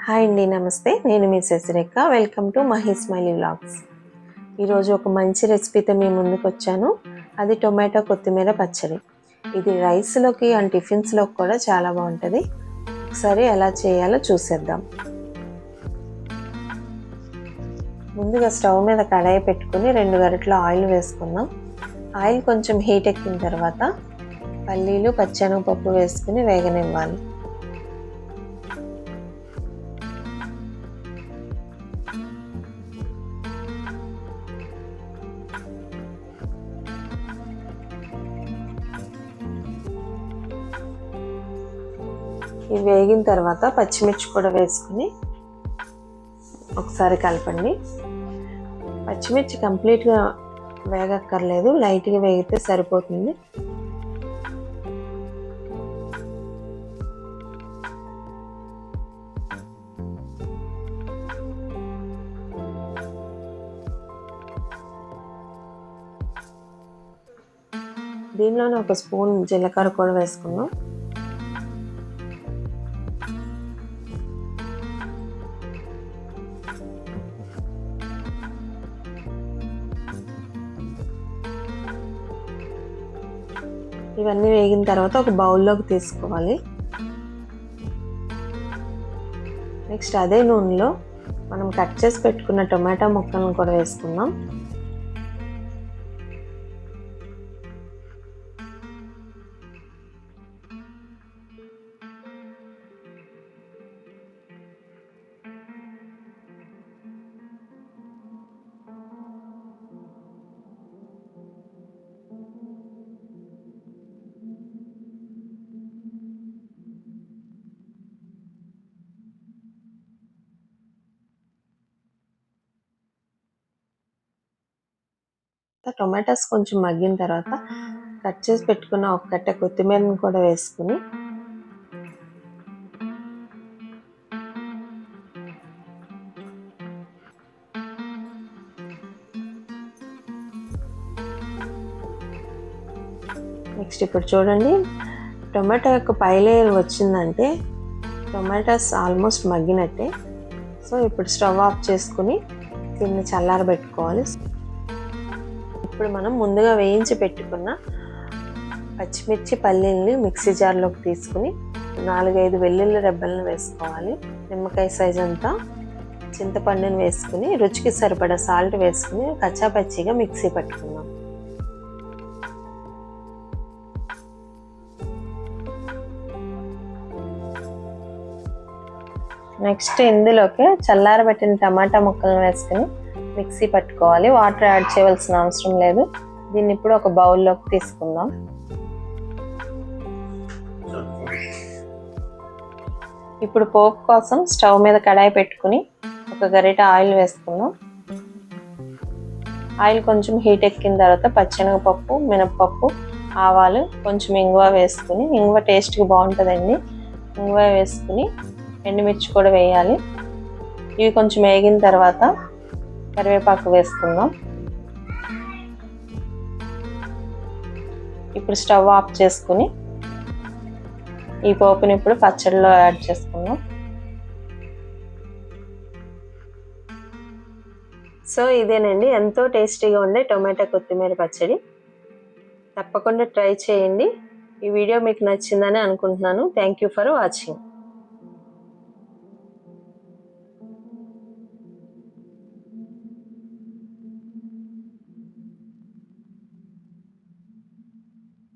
Hi అండి, నమస్తే. నేను మీ Sasirekha. Welcome to Mahi smiley vlogs. ఈరోజు ఒక మంచి రెసిపీతో మీ ముందుకు వచ్చాను. అది టొమాటో కొత్తిమీర పచ్చడి. ఇది రైస్లోకి అండ్ టిఫిన్స్లోకి కూడా చాలా బాగుంటుంది. ఒకసారి ఎలా చేయాలో చూసేద్దాం. ముందుగా స్టవ్ మీద కడాయి పెట్టుకుని 2 గరిటెల ఆయిల్ వేసుకుందాం. ఆయిల్ కొంచెం హీట్ ఎక్కిన తర్వాత పల్లీలు, పచ్చెనగపప్పు వేసుకుని వేగనివ్వాలి. ఇవి వేగిన తర్వాత పచ్చిమిర్చి కూడా వేసుకుని ఒకసారి కలపండి. పచ్చిమిర్చి కంప్లీట్గా వేగక్కర్లేదు, లైట్గా వేగితే సరిపోతుంది. దీనిలోనే ఒక స్పూన్ జీలకర్ర కూడా వేసుకున్నాం. ఇవన్నీ వేగిన తర్వాత ఒక బౌల్లోకి తీసుకోవాలి. నెక్స్ట్ అదే నూనెలో మనం కట్ చేసి పెట్టుకున్న టొమాటో ముక్కలను కూడా వేసుకుందాం. టొమాటోస్ కొంచెం మగ్గిన తర్వాత కట్ చేసి పెట్టుకున్న ఒక కట్ట కొత్తిమీరని కూడా వేసుకుని నెక్స్ట్ ఇప్పుడు చూడండి, టొమాటో యొక్క పై లేయర్ వచ్చిందంటే టొమాటోస్ ఆల్మోస్ట్ మగ్గినట్టే. సో ఇప్పుడు స్టవ్ ఆఫ్ చేసుకుని దీన్ని చల్లారబెట్టుకోవాలి. ఇప్పుడు మనం ముందుగా వేయించి పెట్టుకున్న పచ్చిమిర్చి, పల్లీల్ని మిక్సీ జార్లోకి తీసుకుని 4-5 వెల్లుల్లి రెబ్బలను వేసుకోవాలి. నిమ్మకాయ సైజ్ అంతా చింతపండుని వేసుకుని రుచికి సరిపడా సాల్ట్ వేసుకుని కచ్చాపచ్చిగా మిక్సీ పట్టుకుందాం. నెక్స్ట్ ఇందులోకి చల్లారబెట్టిన టమాటా ముక్కలను వేసుకుని మిక్సీ పట్టుకోవాలి. వాటర్ యాడ్ చేయవలసిన అవసరం లేదు. దీన్ని ఇప్పుడు ఒక బౌల్లోకి తీసుకుందాం. ఇప్పుడు పోపు కోసం స్టవ్ మీద కడాయి పెట్టుకుని ఒక గరిటె ఆయిల్ వేసుకుందాం. ఆయిల్ కొంచెం హీట్ ఎక్కిన తర్వాత పచ్చెనగపప్పు, మినపప్పు, ఆవాలు, కొంచెం ఇంగువ వేసుకుని, ఇంగువ టేస్ట్కి బాగుంటుందండి. ఇంగువ వేసుకుని ఎండుమిర్చి కూడా వేయాలి. ఇవి కొంచెం వేగిన తర్వాత కరివేపాకు వేసుకుందాం. ఇప్పుడు స్టవ్ ఆఫ్ చేసుకుని ఈ పోపుని ఇప్పుడు పచ్చడిలో యాడ్ చేసుకుందాం. సో ఇదేనండి ఎంతో టేస్టీగా ఉండే టొమాటో కొత్తిమీర పచ్చడి. తప్పకుండా ట్రై చేయండి. ఈ వీడియో మీకు నచ్చిందని అనుకుంటున్నాను. Thank you for watching.